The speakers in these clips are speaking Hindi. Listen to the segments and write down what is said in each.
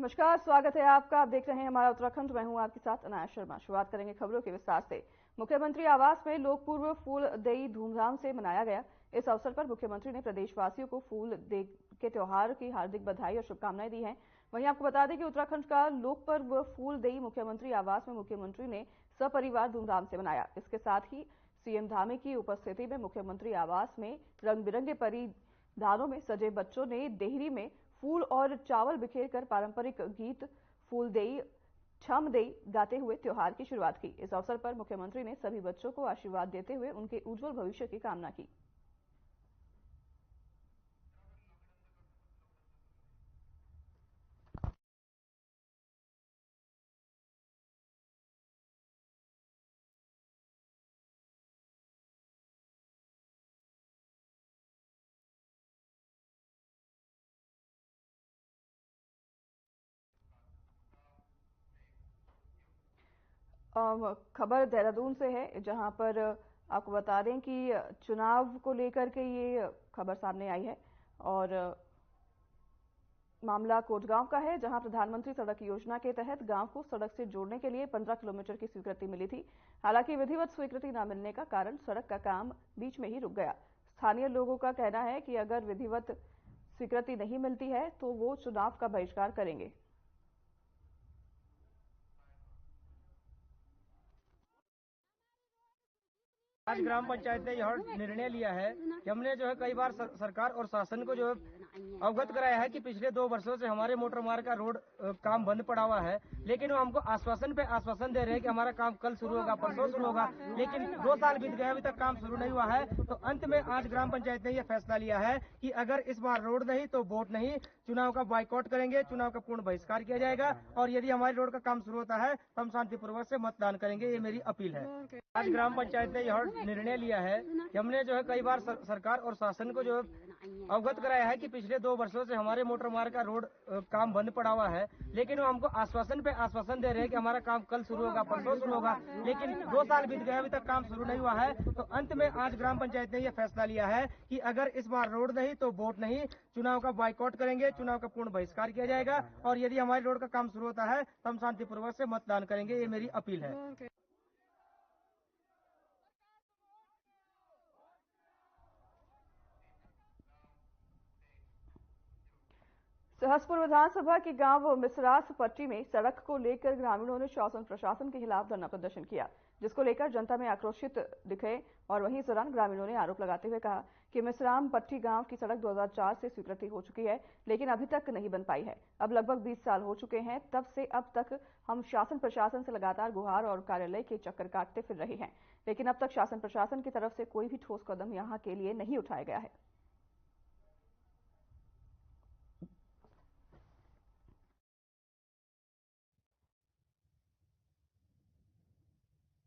नमस्कार, स्वागत है आपका। आप देख रहे हैं हमारा उत्तराखंड। मैं हूं आपके साथ अनाया शर्मा। शुरुआत करेंगे खबरों के विस्तार से। मुख्यमंत्री आवास में लोकपूर्व फूलदेई धूमधाम से मनाया गया। इस अवसर पर मुख्यमंत्री ने प्रदेशवासियों को फूलदेई के त्योहार की हार्दिक बधाई और शुभकामनाएं दी हैं। वहीं आपको बता दें कि उत्तराखंड का लोक पर्व फूलदेई मुख्यमंत्री आवास में मुख्यमंत्री ने सपरिवार धूमधाम से मनाया। इसके साथ ही सीएम धामी की उपस्थिति में मुख्यमंत्री आवास में रंग बिरंगे परिधानों में सजे बच्चों ने देहरी में फूल और चावल बिखेर कर पारंपरिक गीत फूलदेई छम देई गाते हुए त्योहार की शुरुआत की। इस अवसर पर मुख्यमंत्री ने सभी बच्चों को आशीर्वाद देते हुए उनके उज्जवल भविष्य की कामना की। खबर देहरादून से है, जहां पर आपको बता दें कि चुनाव को लेकर के ये खबर सामने आई है और मामला कोटगांव का है, जहां प्रधानमंत्री सड़क योजना के तहत गांव को सड़क से जोड़ने के लिए 15 किलोमीटर की स्वीकृति मिली थी। हालांकि विधिवत स्वीकृति न मिलने का कारण सड़क का काम बीच में ही रुक गया। स्थानीय लोगों का कहना है कि अगर विधिवत स्वीकृति नहीं मिलती है तो वो चुनाव का बहिष्कार करेंगे। आज ग्राम पंचायत ने यह निर्णय लिया है कि हमने जो है कई बार सरकार और शासन को जो है अवगत कराया है कि पिछले 2 वर्षों से हमारे मोटर मार्ग का रोड काम बंद पड़ा हुआ है, लेकिन वो हमको आश्वासन पे आश्वासन दे रहे हैं कि हमारा काम कल शुरू होगा, परसों शुरू होगा, लेकिन 2 साल बीत गए, अभी तक काम शुरू नहीं हुआ है। तो अंत में आज ग्राम पंचायत ने यह फैसला लिया है कि अगर इस बार रोड नहीं तो वोट नहीं, चुनाव का बाइकआउट करेंगे, चुनाव का पूर्ण बहिष्कार किया जाएगा और यदि हमारी रोड का काम शुरू होता है तो हम शांतिपूर्वक से मतदान करेंगे। ये मेरी अपील है। आज ग्राम पंचायत ने यह निर्णय लिया है कि हमने जो है कई बार सरकार और शासन को जो अवगत कराया है कि पिछले 2 वर्षों से हमारे मोटर मार्ग का रोड काम बंद पड़ा हुआ है, लेकिन वो हमको आश्वासन पे आश्वासन दे रहे हैं कि हमारा काम कल शुरू होगा, परसों शुरू होगा, लेकिन 2 साल बीत गए, अभी तक काम शुरू नहीं हुआ है। तो अंत में आज ग्राम पंचायत ने यह फैसला लिया है कि अगर इस बार रोड नहीं तो वोट नहीं, चुनाव का बाइकआउट करेंगे, चुनाव का पूर्ण बहिष्कार किया जाएगा और यदि हमारी रोड का काम शुरू होता है तो हम शांतिपूर्वक से मतदान करेंगे। ये मेरी अपील है। सहसपुर विधानसभा के गांव मिसरास पट्टी में सड़क को लेकर ग्रामीणों ने शासन प्रशासन के खिलाफ धरना प्रदर्शन किया, जिसको लेकर जनता में आक्रोशित दिखे। और वहीं इस दौरान ग्रामीणों ने आरोप लगाते हुए कहा कि मिसराम पट्टी गांव की सड़क 2004 से स्वीकृति हो चुकी है, लेकिन अभी तक नहीं बन पाई है। अब लगभग 20 साल हो चुके हैं, तब से अब तक हम शासन प्रशासन से लगातार गुहार और कार्यालय के चक्कर काटते फिर रहे हैं, लेकिन अब तक शासन प्रशासन की तरफ से कोई भी ठोस कदम यहाँ के लिए नहीं उठाया गया है।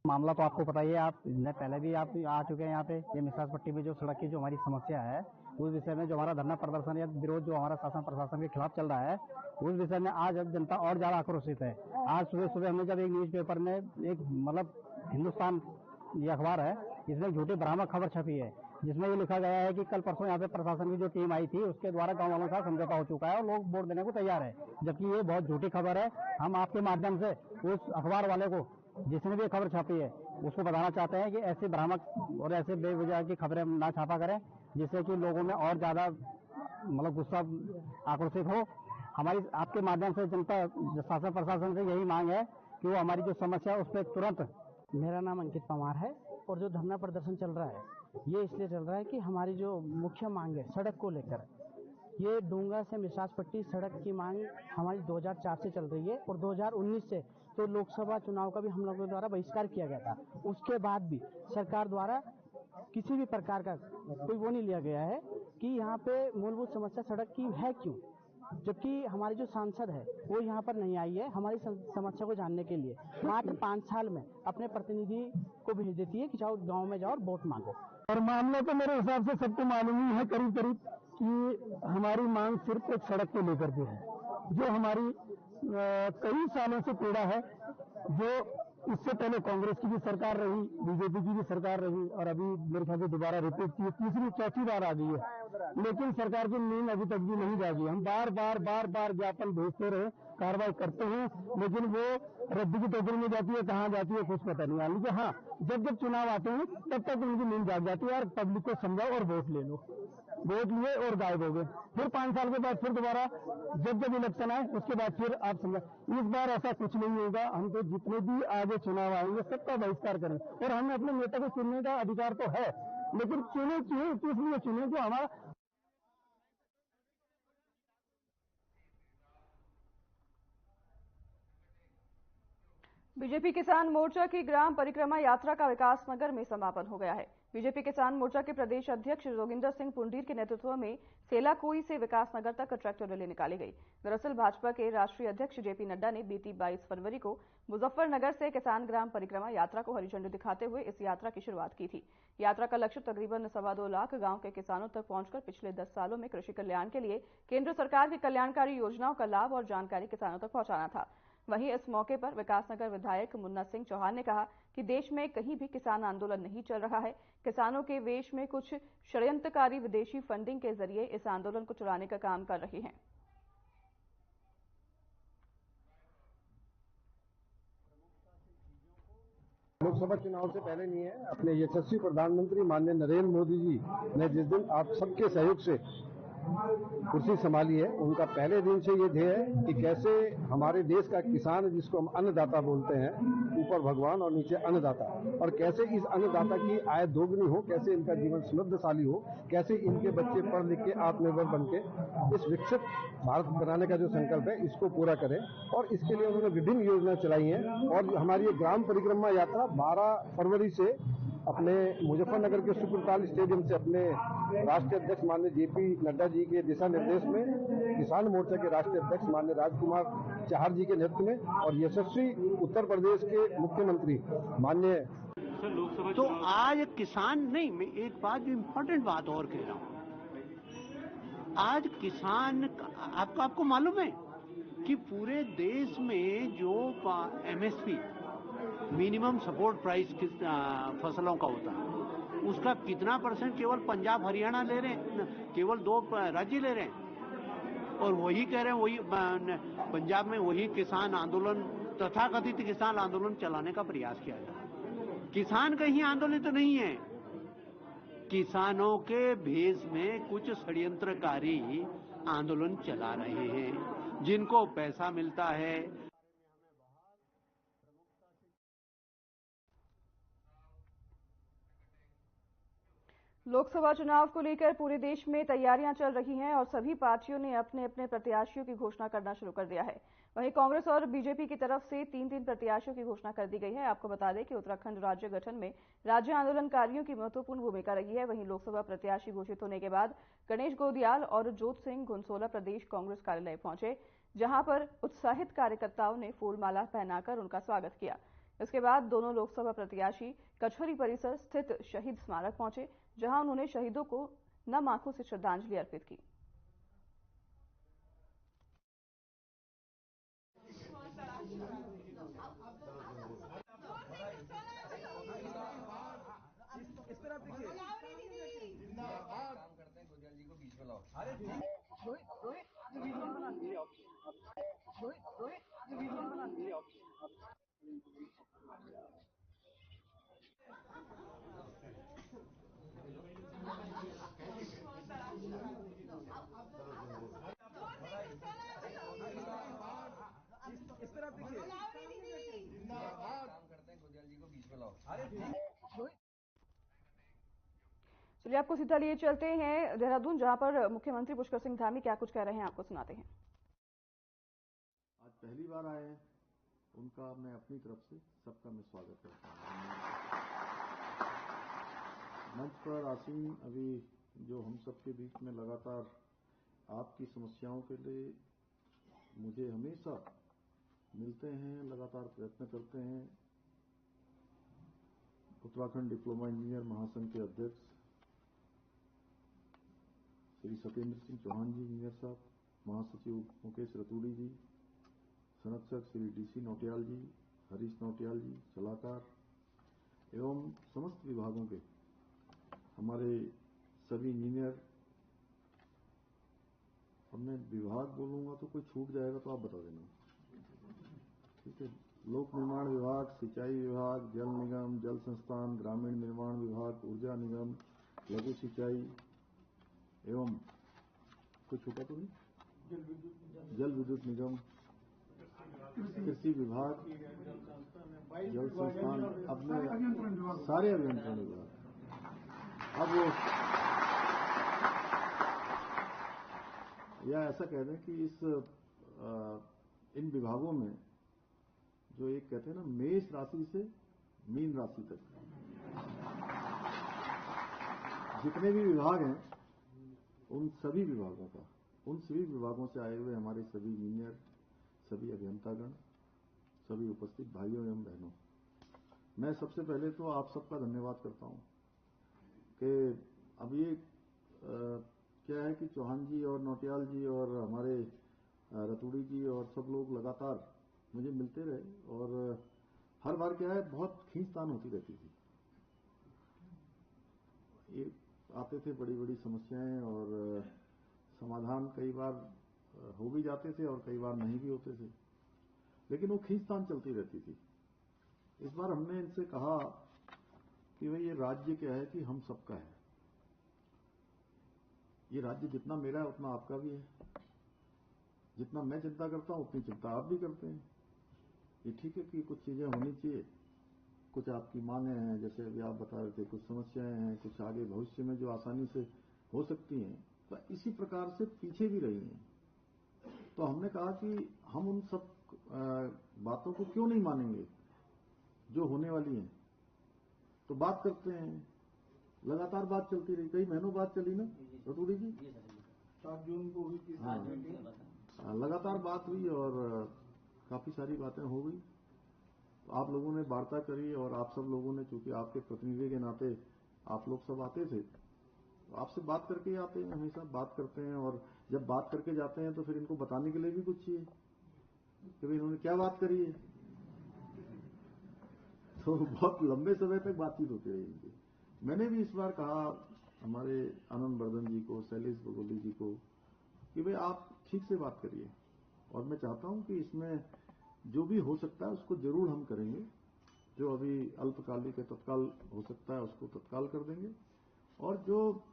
मामला तो आपको पता ही है, आप पहले भी आप आ चुके हैं यहाँ पे। ये मिसरास पट्टी में जो सड़क की जो हमारी समस्या है, उस विषय में जो हमारा धरना प्रदर्शन या विरोध जो हमारा शासन प्रशासन के खिलाफ चल रहा है, उस विषय में आज जनता और ज्यादा आक्रोशित है। आज सुबह सुबह हमने जब एक न्यूज़पेपर में एक मतलब हिंदुस्तान ये अखबार है, इसमें झूठी भ्रामक खबर छपी है, जिसमें ये लिखा गया है कि कल परसों यहाँ पे प्रशासन की जो टीम आई थी उसके द्वारा गाँव वालों का समझौता हो चुका है और लोग वोट देने को तैयार है, जबकि ये बहुत झूठी खबर है। हम आपके माध्यम से उस अखबार वाले को, जिसने भी खबर छापी है, उसको बताना चाहते हैं कि ऐसी भ्रामक और ऐसे बेवजह की खबरें ना छापा करें, जिससे कि लोगों में और ज्यादा मतलब गुस्सा आक्रोशित हो। हमारी आपके माध्यम से जनता शासन प्रशासन से यही मांग है कि वो हमारी जो समस्या है उस पर तुरंत। मेरा नाम अंकित पवार है और जो धरना प्रदर्शन चल रहा है ये इसलिए चल रहा है कि हमारी जो मुख्य मांग है सड़क को लेकर, ये डूंगा से मिसरास पट्टी सड़क की मांग हमारी 2004 से चल रही है और 2019 से तो लोकसभा चुनाव का भी हम लोगों द्वारा बहिष्कार किया गया था। उसके बाद भी सरकार द्वारा किसी भी प्रकार का कोई वो नहीं लिया गया है कि यहाँ पे मूलभूत समस्या सड़क की है क्यों, जबकि हमारी जो सांसद है वो यहाँ पर नहीं आई है हमारी समस्या को जानने के लिए। मात्र 5 साल में अपने प्रतिनिधि को भेज देती है कि जाओ गाँव में जाओ और वोट मांगो। और मामला तो मेरे हिसाब से सबको मालूम ही है करीब करीब कि हमारी मांग सिर्फ एक सड़क को लेकर के है, जो हमारी कई सालों से पीड़ा है, जो इससे पहले कांग्रेस की भी सरकार रही, बीजेपी की भी सरकार रही और अभी मेरे ख्याल से दोबारा रिपीट की तीसरी चौथी बार आ गई है, लेकिन सरकार की नींद अभी तक भी नहीं जागी। हम बार बार ज्ञापन भेजते रहे कार्रवाई करते हैं, लेकिन वो रद्दी की टोकरी में जाती है, कहाँ जाती है कुछ पता नहीं। यानी कि हाँ, जब चुनाव आते हैं तब तक उनकी नींद जाग जाती है, और पब्लिक को समझाओ और वोट ले लो। वोट लिए और गायब हो गए। फिर 5 साल के बाद फिर दोबारा जब इलेक्शन आए उसके बाद फिर आप समझा। इस बार ऐसा कुछ नहीं होगा। हम तो जितने भी आगे चुनाव आएंगे सबका बहिष्कार करें, और हमें अपने नेता को चुनने का अधिकार तो है, लेकिन चुने क्यों, इसलिए चुने जो हमारा। बीजेपी किसान मोर्चा की ग्राम परिक्रमा यात्रा का विकासनगर में समापन हो गया है। बीजेपी किसान मोर्चा के प्रदेश अध्यक्ष जोगिंदर सिंह पुंडीर के नेतृत्व में सेलाकोई से विकासनगर तक ट्रैक्टर रैली निकाली गई। दरअसल भाजपा के राष्ट्रीय अध्यक्ष जेपी नड्डा ने बीती 22 फरवरी को मुजफ्फरनगर से किसान ग्राम परिक्रमा यात्रा को हरी झंडी दिखाते हुए इस यात्रा की शुरुआत की थी। यात्रा का लक्ष्य तकरीबन 2.25 लाख गांव के किसानों तक पहुंचकर पिछले 10 सालों में कृषि कल्याण के लिए केंद्र सरकार की कल्याणकारी योजनाओं का लाभ और जानकारी किसानों तक पहुंचाना था। वहीं इस मौके पर विकासनगर विधायक मुन्ना सिंह चौहान ने कहा कि देश में कहीं भी किसान आंदोलन नहीं चल रहा है। किसानों के वेश में कुछ षड्यंत्रकारी विदेशी फंडिंग के जरिए इस आंदोलन को चलाने का काम कर रहे हैं। लोकसभा चुनाव से पहले नहीं है, अपने यशस्वी प्रधानमंत्री माननीय नरेंद्र मोदी जी ने जिस दिन आप सबके सहयोग से कुर्सी संभाली है, उनका पहले दिन से ये ध्येय है कि कैसे हमारे देश का किसान, जिसको हम अन्नदाता बोलते हैं, ऊपर भगवान और नीचे अन्नदाता, और कैसे इस अन्नदाता की आय दोगुनी हो, कैसे इनका जीवन समृद्धशाली हो, कैसे इनके बच्चे पढ़ लिख के आत्मनिर्भर बनके इस विकसित भारत बनाने का जो संकल्प है इसको पूरा करें। और इसके लिए उन्होंने विभिन्न योजनाएं चलाई हैं। और हमारी ये ग्राम परिक्रमा यात्रा 12 फरवरी से अपने मुजफ्फरनगर के सुकुरताल स्टेडियम से अपने राष्ट्रीय अध्यक्ष माननीय जेपी नड्डा जी के दिशा निर्देश में किसान मोर्चा के राष्ट्रीय अध्यक्ष माननीय राजकुमार चाहर जी के नेतृत्व में और यशस्वी उत्तर प्रदेश के मुख्यमंत्री माननीय। तो आज किसान नहीं, मैं एक बात इम्पोर्टेंट बात और कह रहा हूँ। आज किसान आपको मालूम है कि पूरे देश में जो एमएसपी मिनिमम सपोर्ट प्राइस फसलों का होता है, उसका कितना परसेंट केवल पंजाब हरियाणा ले रहे हैं, केवल 2 राज्य ले रहे हैं। और वही कह रहे हैं, वही पंजाब में वही किसान आंदोलन, तथाकथित किसान आंदोलन चलाने का प्रयास किया जा रहा है। किसान कहीं आंदोलित तो नहीं है, किसानों के भेष में कुछ षड्यंत्रकारी आंदोलन चला रहे हैं, जिनको पैसा मिलता है। लोकसभा चुनाव को लेकर पूरे देश में तैयारियां चल रही हैं और सभी पार्टियों ने अपने अपने प्रत्याशियों की घोषणा करना शुरू कर दिया है। वहीं कांग्रेस और बीजेपी की तरफ से 3-3 प्रत्याशियों की घोषणा कर दी गई है। आपको बता दें कि उत्तराखंड राज्य गठन में राज्य आंदोलनकारियों की महत्वपूर्ण भूमिका रही है। वहीं लोकसभा प्रत्याशी घोषित होने के बाद गणेश गोदियाल और जोत सिंह घुनसोला प्रदेश कांग्रेस कार्यालय पहुंचे, जहां पर उत्साहित कार्यकर्ताओं ने फूलमाला पहनाकर उनका स्वागत किया। इसके बाद दोनों लोकसभा प्रत्याशी कचहरी परिसर स्थित शहीद स्मारक पहुंचे, जहां उन्होंने शहीदों को नम आंखों से श्रद्धांजलि अर्पित की। चलिए आपको सीधा लिए चलते हैं देहरादून, जहां पर मुख्यमंत्री पुष्कर सिंह धामी क्या कुछ कह रहे हैं आपको सुनाते हैं। आज पहली बार आए हैं, उनका मैं अपनी तरफ से सबका मैं स्वागत करता हूँ। मंच पर आसीन अभी जो हम सबके बीच में लगातार आपकी समस्याओं के लिए मुझे हमेशा मिलते हैं, लगातार प्रयत्न करते हैं। उत्तराखंड डिप्लोमा इंजीनियर महासंघ के अध्यक्ष श्री सत्येंद्र सिंह चौहान जी इंजीनियर साहब, महासचिव मुकेश रतूड़ी जी, संरक्षक श्री डीसी नौटियाल जी, हरीश नौटियाल जी, सलाहकार एवं समस्त विभागों के हमारे सभी इंजीनियर। अब मैं विभाग बोलूंगा तो कोई छूट जाएगा तो आप बता देना। ठीक है, लोक निर्माण विभाग, सिंचाई विभाग, जल निगम, जल संस्थान, ग्रामीण निर्माण विभाग, ऊर्जा निगम, लघु सिंचाई एवं कुछ छूटा तो नहीं, जल विद्युत निगम, कृषि विभाग, जल संस्थान, अपने सारे अभियंत्रण विभाग। अब वो या ऐसा कह दें कि इन विभागों में जो एक कहते हैं ना, मेष राशि से मीन राशि तक जितने भी विभाग हैं, उन सभी विभागों से आए हुए हमारे सभी इंजीनियर, सभी अभियंतागण, सभी उपस्थित भाइयों एवं बहनों, मैं सबसे पहले तो आप सबका धन्यवाद करता हूं कि अब ये क्या है कि चौहान जी और नौटियाल जी और हमारे रतूड़ी जी और सब लोग लगातार मुझे मिलते रहे और हर बार क्या है, बहुत खींचतान होती रहती थी। ये आते थे बड़ी बड़ी समस्याएं और समाधान कई बार हो भी जाते थे और कई बार नहीं भी होते थे, लेकिन वो खींचतान चलती रहती थी। इस बार हमने इनसे कहा कि भाई ये राज्य क्या है कि हम सबका है, ये राज्य जितना मेरा है उतना आपका भी है, जितना मैं चिंता करता हूं उतनी चिंता आप भी करते हैं। ये ठीक है कि कुछ चीजें होनी चाहिए, कुछ आपकी मांगे हैं, जैसे अभी आप बता रहे थे, कुछ समस्याएं हैं, कुछ आगे भविष्य में जो आसानी से हो सकती हैं, तो इसी प्रकार से पीछे भी रही हैं। तो हमने कहा कि हम उन सब बातों को क्यों नहीं मानेंगे जो होने वाली हैं, तो बात करते हैं। लगातार बात चलती रही, कई महीनों बात चली ना रतूड़ी जी, 7 जून को हुई थी। लगातार बात हुई और काफी सारी बातें हो गई। तो आप लोगों ने वार्ता करी और आप सब लोगों ने, चूंकि आपके प्रतिनिधि के नाते आप लोग सब आते थे, तो आपसे बात करके ही आते हैं, हमेशा बात करते हैं। और जब बात करके जाते हैं तो फिर इनको बताने के लिए भी कुछ चाहिए कि भाई इन्होंने क्या बात करी है। तो बहुत लंबे समय तक बातचीत होती रही इनकी। मैंने भी इस बार कहा हमारे आनंद वर्धन जी को, शैलेश बगोली जी को कि भाई आप ठीक से बात करिए और मैं चाहता हूं कि इसमें जो भी हो सकता है उसको जरूर हम करेंगे। जो अभी अल्पकालिक तत्काल हो सकता है उसको तत्काल कर देंगे, और जो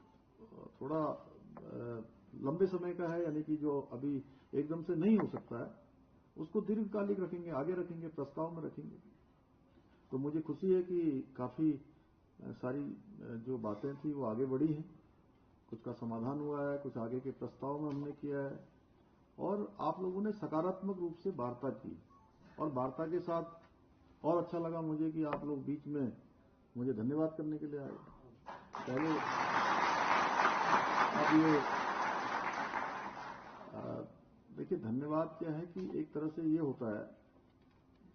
थोड़ा लंबे समय का है, यानी कि जो अभी एकदम से नहीं हो सकता है, उसको दीर्घकालिक रखेंगे, आगे रखेंगे, प्रस्ताव में रखेंगे। तो मुझे खुशी है कि काफी सारी जो बातें थी वो आगे बढ़ी हैं, कुछ का समाधान हुआ है, कुछ आगे के प्रस्ताव में हमने किया है, और आप लोगों ने सकारात्मक रूप से वार्ता की। और वार्ता के साथ और अच्छा लगा मुझे कि आप लोग बीच में मुझे धन्यवाद करने के लिए आए। पहले अब ये देखिए, धन्यवाद क्या है कि एक तरह से ये होता है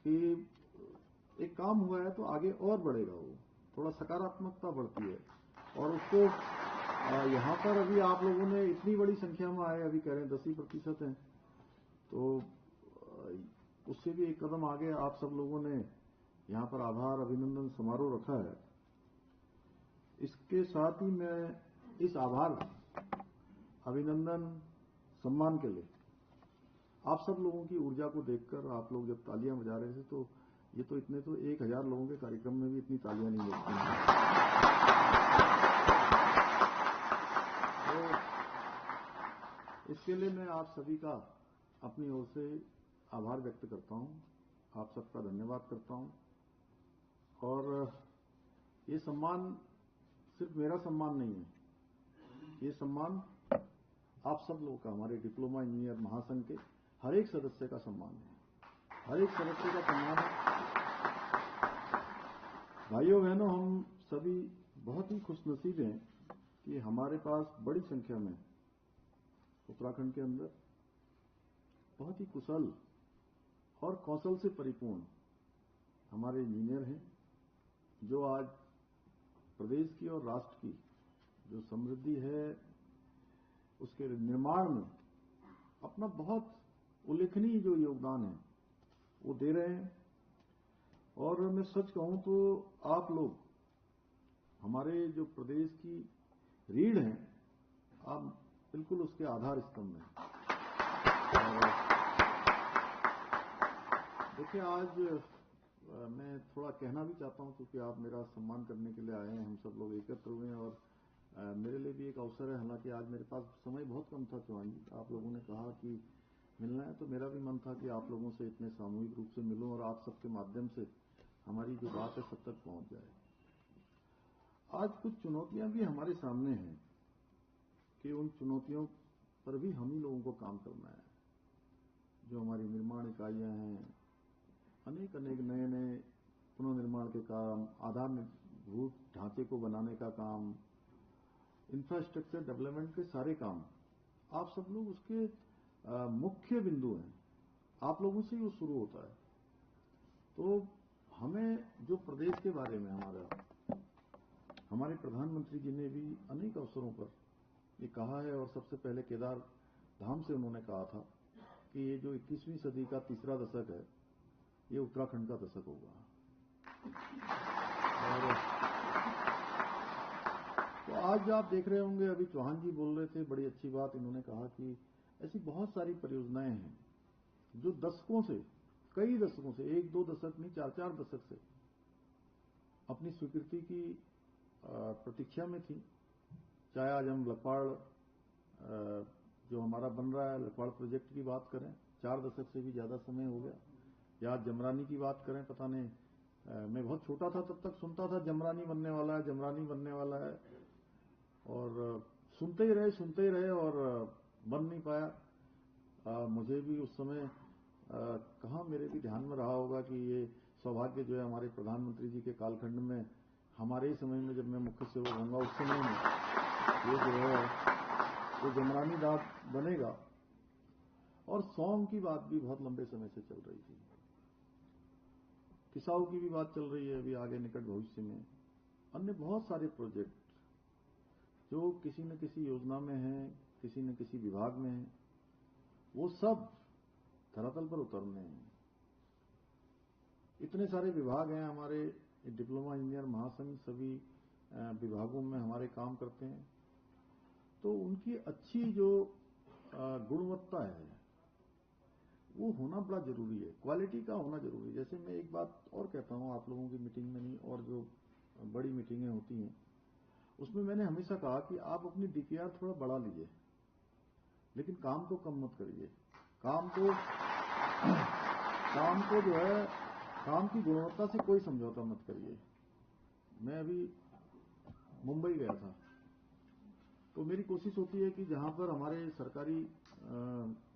कि एक काम हुआ है तो आगे और बढ़ेगा, वो थोड़ा सकारात्मकता बढ़ती है। और उसको यहाँ पर अभी आप लोगों ने इतनी बड़ी संख्या में आए, अभी कह रहे हैं 10% हैं, तो उससे भी एक कदम आगे आप सब लोगों ने यहाँ पर आभार अभिनंदन समारोह रखा है। इसके साथ ही मैं इस आभार अभिनंदन सम्मान के लिए आप सब लोगों की ऊर्जा को देखकर, आप लोग जब तालियां बजा रहे थे, तो ये तो इतने तो 1000 लोगों के कार्यक्रम में भी इतनी तालियां नहीं बजती हैं। तो इसके लिए मैं आप सभी का अपनी ओर से आभार व्यक्त करता हूं, आप सबका धन्यवाद करता हूं। और ये सम्मान सिर्फ मेरा सम्मान नहीं है, ये सम्मान आप सब लोगों का, हमारे डिप्लोमा इंजीनियर महासंघ के हर एक सदस्य का सम्मान है, हर एक सदस्य का सम्मान है। भाइयों बहनों, हम सभी बहुत ही खुशनसीब हैं कि हमारे पास बड़ी संख्या में उत्तराखंड के अंदर बहुत ही कुशल और कौशल से परिपूर्ण हमारे इंजीनियर हैं, जो आज प्रदेश की और राष्ट्र की जो समृद्धि है उसके निर्माण में अपना बहुत उल्लेखनीय जो योगदान है वो दे रहे हैं। और मैं सच कहूं तो आप लोग हमारे जो प्रदेश की रीढ़ हैं, आप बिल्कुल उसके आधार स्तंभ हैं। देखिए, आज मैं थोड़ा कहना भी चाहता हूं क्योंकि आप मेरा सम्मान करने के लिए आए हैं, हम सब लोग एकत्र हुए हैं और मेरे लिए भी एक अवसर है। हालांकि आज मेरे पास समय बहुत कम था चौहान जी, आप लोगों ने कहा कि मिलना है तो मेरा भी मन था कि आप लोगों से इतने सामूहिक रूप से मिलूं और आप सबके माध्यम से हमारी जो बात है सब तक पहुंच जाए। आज कुछ चुनौतियां भी हमारे सामने हैं कि उन चुनौतियों पर भी हम ही लोगों को काम करना है। जो हमारी निर्माण इकाइयां हैं, अनेक नए नए पुनर्निर्माण के काम, आधारभूत ढांचे को बनाने का काम, इंफ्रास्ट्रक्चर डेवलपमेंट के सारे काम, आप सब लोग उसके मुख्य बिंदु हैं। आप लोगों से ही वो शुरू होता है। तो हमें जो प्रदेश के बारे में हमारे प्रधानमंत्री जी ने भी अनेक अवसरों पर ये कहा है और सबसे पहले केदार धाम से उन्होंने कहा था कि ये जो 21वीं सदी का तीसरा दशक है, ये उत्तराखंड का दशक होगा। और तो आज आप देख रहे होंगे, अभी चौहान जी बोल रहे थे, बड़ी अच्छी बात इन्होंने कहा कि ऐसी बहुत सारी परियोजनाएं हैं जो दशकों से, कई दशकों से, 1-2 दशक नहीं, 4-4 दशक से अपनी स्वीकृति की प्रतीक्षा में थी। चाहे आज हम लखवाड़ जो हमारा बन रहा है, लखवाड़ प्रोजेक्ट की बात करें, 4 दशक से भी ज्यादा समय हो गया, या जमरानी की बात करें, पता नहीं, मैं बहुत छोटा था तब तक सुनता था जमरानी बनने वाला है, जमरानी बनने वाला है, और सुनते ही रहे और बन नहीं पाया। मुझे भी उस समय कहाँ मेरे भी ध्यान में रहा होगा कि ये सौभाग्य जो है हमारे प्रधानमंत्री जी के कालखंड में, हमारे ही समय में, जब मैं मुख्य सेवक होऊंगा उस समय में ये जो है वो जमरानी दाद बनेगा। और सौंग की बात भी बहुत लंबे समय से चल रही थी, किसाऊ की भी बात चल रही है अभी आगे निकट भविष्य में। अन्य बहुत सारे प्रोजेक्ट जो किसी न किसी योजना में हैं, किसी न किसी विभाग में हैं, वो सब धरातल पर उतरने हैं। इतने सारे विभाग हैं हमारे, डिप्लोमा इंजीनियर महासंघ सभी विभागों में हमारे काम करते हैं, तो उनकी अच्छी जो गुणवत्ता है वो होना बड़ा जरूरी है, क्वालिटी का होना जरूरी है। जैसे मैं एक बात और कहता हूं, आप लोगों की मीटिंग में नहीं और जो बड़ी मीटिंगें होती हैं उसमें मैंने हमेशा कहा कि आप अपनी डीपीआर थोड़ा बढ़ा लीजिए, लेकिन काम को कम मत करिए। काम को जो है, काम की गुणवत्ता से कोई समझौता मत करिए। मैं अभी मुंबई गया था, तो मेरी कोशिश होती है कि जहां पर हमारे सरकारी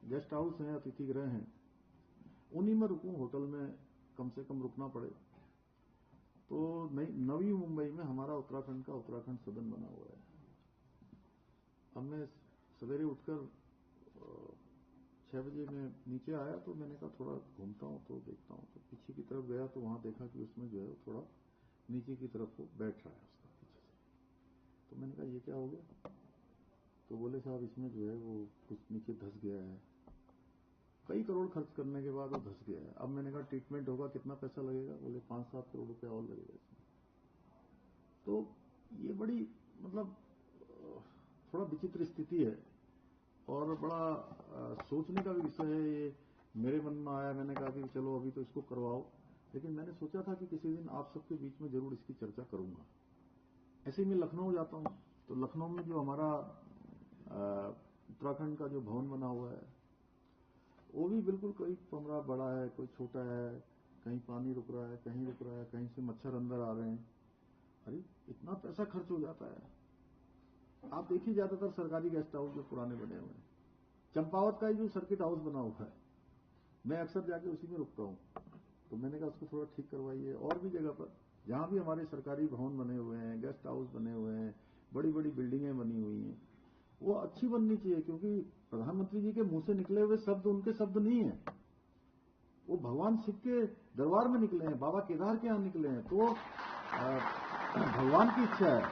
गेस्ट हाउस हैं, अतिथि गृह हैं, उन्हीं में रुकूं, होटल में कम से कम रुकना पड़े। तो नवी मुंबई में हमारा उत्तराखंड का उत्तराखंड सदन बना हुआ है। अब मैं सवेरे उठकर 6 बजे में नीचे आया, तो मैंने कहा थोड़ा घूमता हूं तो देखता हूं, तो पीछे की तरफ गया तो वहां देखा कि उसमें जो है थोड़ा नीचे की तरफ वो बैठ रहा है उसका पीछे से। तो मैंने कहा ये क्या हो गया? तो बोले साहब इसमें जो है वो कुछ नीचे धंस गया है, कई करोड़ खर्च करने के बाद वो धंस गया है। अब मैंने कहा ट्रीटमेंट होगा, कितना पैसा लगेगा? बोले 5-7 करोड़ रुपया और लगेगा इसमें। तो ये बड़ी मतलब थोड़ा विचित्र स्थिति है और बड़ा सोचने का भी विषय है। ये मेरे मन में आया, मैंने कहा कि चलो अभी तो इसको करवाओ, लेकिन मैंने सोचा था कि किसी दिन आप सबके बीच में जरूर इसकी चर्चा करूंगा। ऐसे ही मैं लखनऊ जाता हूं, तो लखनऊ में जो हमारा उत्तराखंड का जो भवन बना हुआ है वो भी बिल्कुल कोई कमरा बड़ा है, कोई छोटा है, कहीं पानी रुक रहा है, कहीं रुक रहा है, कहीं से मच्छर अंदर आ रहे हैं। अरे इतना पैसा खर्च हो जाता है। आप देखिए ज्यादातर सरकारी गेस्ट हाउस जो पुराने बने हुए हैं, चंपावत का ही जो सर्किट हाउस बना हुआ है, मैं अक्सर जाके उसी में रुकता हूं। तो मैंने कहा उसको थोड़ा ठीक करवाइए। और भी जगह पर जहां भी हमारे सरकारी भवन बने हुए हैं, गेस्ट हाउस बने हुए हैं, बड़ी बड़ी बिल्डिंगें बनी हुई हैं, वो अच्छी बननी चाहिए, क्योंकि प्रधानमंत्री जी के मुंह से निकले हुए शब्द उनके शब्द नहीं है, वो भगवान शिव के दरबार में निकले हैं, बाबा केदार के यहां निकले हैं। तो भगवान की इच्छा है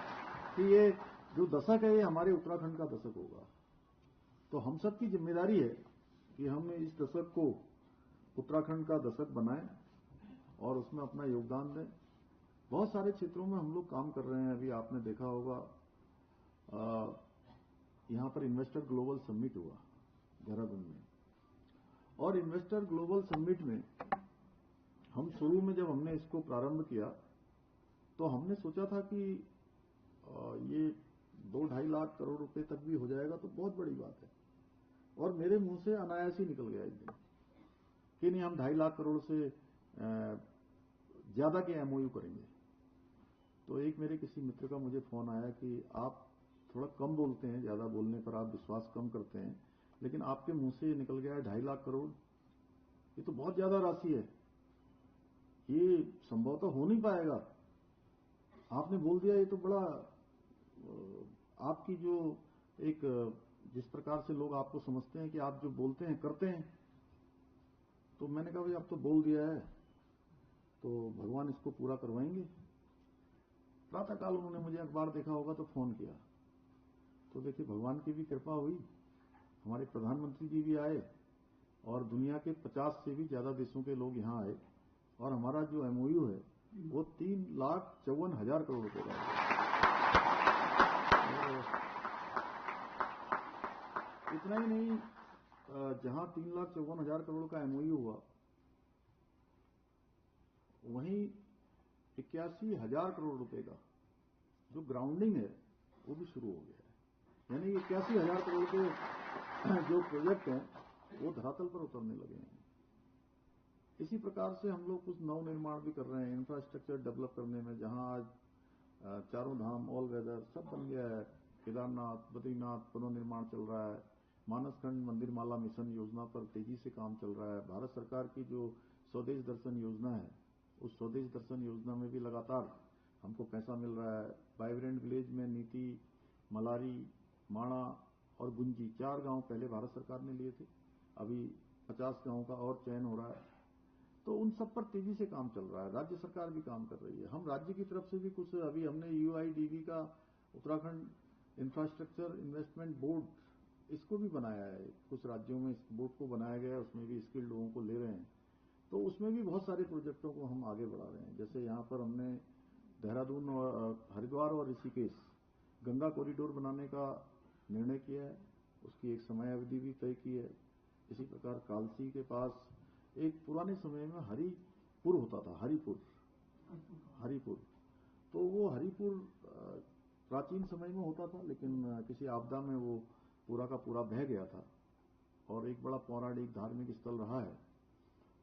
कि ये जो दशक है ये हमारे उत्तराखंड का दशक होगा। तो हम सब की जिम्मेदारी है कि हम इस दशक को उत्तराखंड का दशक बनाएं और उसमें अपना योगदान दें। बहुत सारे क्षेत्रों में हम लोग काम कर रहे हैं। अभी आपने देखा होगा यहां पर इन्वेस्टर ग्लोबल समिट हुआ देहरादून में, और इन्वेस्टर ग्लोबल समिट में हम शुरू में जब हमने इसको प्रारंभ किया तो हमने सोचा था कि ये 2-2.5 लाख करोड़ रुपए तक भी हो जाएगा तो बहुत बड़ी बात है। और मेरे मुंह से अनायास ही निकल गया एक दिन कि नहीं, हम 2.5 लाख करोड़ से ज्यादा के एमओयू करेंगे। तो एक मेरे किसी मित्र का मुझे फोन आया कि आप थोड़ा कम बोलते हैं, ज्यादा बोलने पर आप विश्वास कम करते हैं, लेकिन आपके मुंह से निकल गया है 2.5 लाख करोड़, ये तो बहुत ज्यादा राशि है, ये संभवतः हो नहीं पाएगा। आपने बोल दिया, ये तो बड़ा आपकी जो एक जिस प्रकार से लोग आपको समझते हैं कि आप जो बोलते हैं करते हैं। तो मैंने कहा भाई अब तो बोल दिया है तो भगवान इसको पूरा करवाएंगे। प्रातःकाल उन्होंने मुझे अखबार देखा होगा तो फोन किया, तो देखिए भगवान की भी कृपा हुई, हमारे प्रधानमंत्री जी भी आए और दुनिया के 50 से भी ज्यादा देशों के लोग यहां आए और हमारा जो एमओयू है वो 3,54,000 करोड़ रुपए का है। इतना ही नहीं, जहां 3,54,000 करोड़ का एमओयू हुआ वहीं 81,000 करोड़ रुपए का जो ग्राउंडिंग है वो भी शुरू हो गया है। यानी 81,000 करोड़ के जो प्रोजेक्ट हैं वो धरातल पर उतरने लगे हैं। इसी प्रकार से हम लोग कुछ नव निर्माण भी कर रहे हैं इंफ्रास्ट्रक्चर डेवलप करने में, जहां आज चारों धाम ऑल वेदर सब बन गया है। केदारनाथ, बद्रीनाथ पुनर्निर्माण चल रहा है। मानसखंड मंदिर माला मिशन योजना पर तेजी से काम चल रहा है। भारत सरकार की जो स्वदेश दर्शन योजना है उस स्वदेश दर्शन योजना में भी लगातार हमको पैसा मिल रहा है। वाइब्रेंट विलेज में नीति, मलारी, माणा और गुंजी 4 गांव पहले भारत सरकार ने लिए थे, अभी 50 गांव का और चयन हो रहा है। तो उन सब पर तेजी से काम चल रहा है। राज्य सरकार भी काम कर रही है। हम राज्य की तरफ से भी कुछ, अभी हमने यूआईडीबी का उत्तराखंड इंफ्रास्ट्रक्चर इन्वेस्टमेंट बोर्ड इसको भी बनाया है। कुछ राज्यों में इस बोर्ड को बनाया गया है, उसमें भी स्किल्ड लोगों को ले रहे हैं। तो उसमें भी बहुत सारे प्रोजेक्टों को हम आगे बढ़ा रहे हैं। जैसे यहाँ पर हमने देहरादून और हरिद्वार और ऋषिकेश गंगा कॉरिडोर बनाने का निर्णय किया है, उसकी एक समय अवधि भी तय की है। इसी प्रकार कालसी के पास एक पुराने समय में हरिपुर होता था, हरिपुर, तो वो हरिपुर प्राचीन समय में होता था, लेकिन किसी आपदा में वो पूरा का पूरा बह गया था और एक बड़ा पौराणिक धार्मिक स्थल रहा है।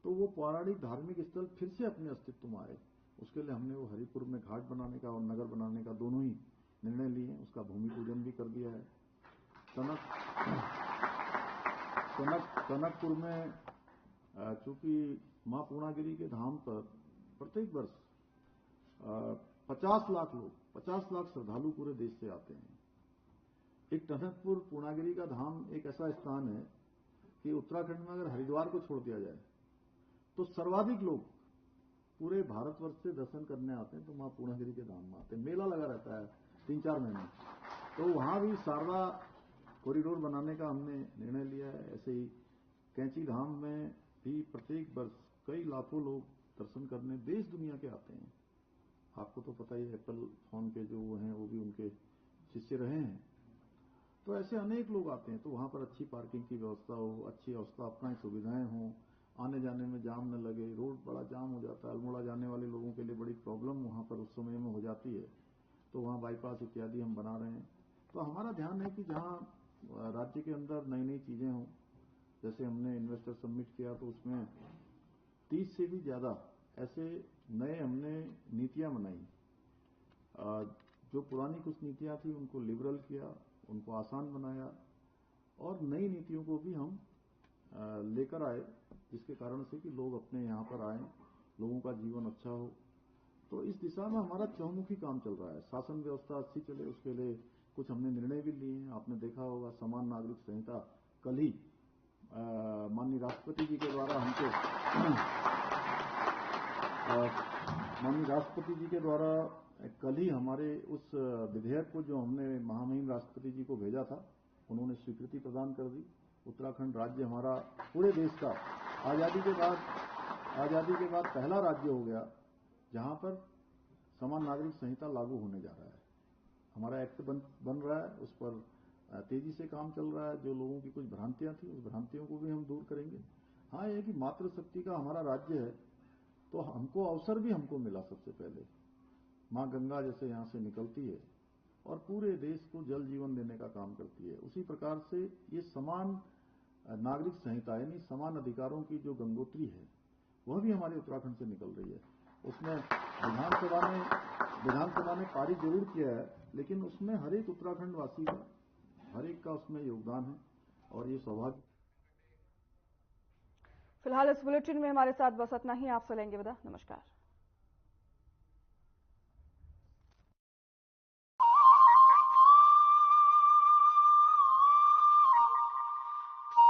तो वो पौराणिक धार्मिक स्थल फिर से अपने अस्तित्व में आए, उसके लिए हमने वो हरिपुर में घाट बनाने का और नगर बनाने का दोनों ही निर्णय लिए। उसका भूमि पूजन भी कर दिया है। टनकपुर में चूंकि मां पूर्णागिरी के धाम पर प्रत्येक वर्ष 50 लाख लोग, 50 लाख श्रद्धालु पूरे देश से आते हैं। एक टनकपुर पूर्णागिरी का धाम एक ऐसा स्थान है कि उत्तराखंड में अगर हरिद्वार को छोड़ दिया जाए तो सर्वाधिक लोग पूरे भारतवर्ष से दर्शन करने आते हैं, तो मां पूर्णागिरी के धाम में आते हैं। मेला लगा रहता है 3-4 महीने, तो वहां भी शारदा कॉरिडोर बनाने का हमने निर्णय लिया है। ऐसे ही कैंची धाम में भी प्रत्येक वर्ष कई लाखों लोग दर्शन करने देश दुनिया के आते हैं। आपको तो पता ही है, एप्पल फोन के जो वो हैं वो भी उनके शिष्य रहे हैं। तो ऐसे अनेक लोग आते हैं, तो वहां पर अच्छी पार्किंग की व्यवस्था हो, अच्छी अवस्थापना सुविधाएं हों, आने जाने में जाम न लगे। रोड बड़ा जाम हो जाता है, अल्मोड़ा जाने वाले लोगों के लिए बड़ी प्रॉब्लम वहां पर उस समय में हो जाती है, तो वहां बाईपास इत्यादि हम बना रहे हैं। तो हमारा ध्यान है कि जहां राज्य के अंदर नई नई चीजें हों, जैसे हमने इन्वेस्टर समिट किया तो उसमें 30 से भी ज्यादा ऐसे नए हमने नीतियां बनाई। जो पुरानी कुछ नीतियां थी उनको लिबरल किया, उनको आसान बनाया और नई नीतियों को भी हम लेकर आए, जिसके कारण से कि लोग अपने यहाँ पर आए, लोगों का जीवन अच्छा हो। तो इस दिशा में हमारा चहुमुखी काम चल रहा है। शासन व्यवस्था अच्छी चले उसके लिए कुछ हमने निर्णय भी लिए हैं। आपने देखा होगा समान नागरिक संहिता कल ही माननीय राष्ट्रपति जी के द्वारा कल ही हमारे उस विधेयक को जो हमने महामहिम राष्ट्रपति जी को भेजा था, उन्होंने स्वीकृति प्रदान कर दी। उत्तराखंड राज्य हमारा पूरे देश का आजादी के बाद पहला राज्य हो गया जहां पर समान नागरिक संहिता लागू होने जा रहा है। हमारा एक्ट बन रहा है, उस पर तेजी से काम चल रहा है। जो लोगों की कुछ भ्रांतियां थी उस भ्रांतियों को भी हम दूर करेंगे। हाँ, यह कि मातृशक्ति का हमारा राज्य है, तो हमको अवसर भी हमको मिला सबसे पहले। माँ गंगा जैसे यहाँ से निकलती है और पूरे देश को जल जीवन देने का काम करती है, उसी प्रकार से ये समान नागरिक संहिता यानी समान अधिकारों की जो गंगोत्री है वह भी हमारे उत्तराखंड से निकल रही है। उसमें विधानसभा ने पारित जरूर किया है, लेकिन उसमें हर एक उत्तराखंड वासी का, हर एक का उसमें योगदान है और ये सौभाग्य। फिलहाल इस बुलेटिन में हमारे साथ बस इतना ही। आपसे लेंगे विदा। नमस्कार।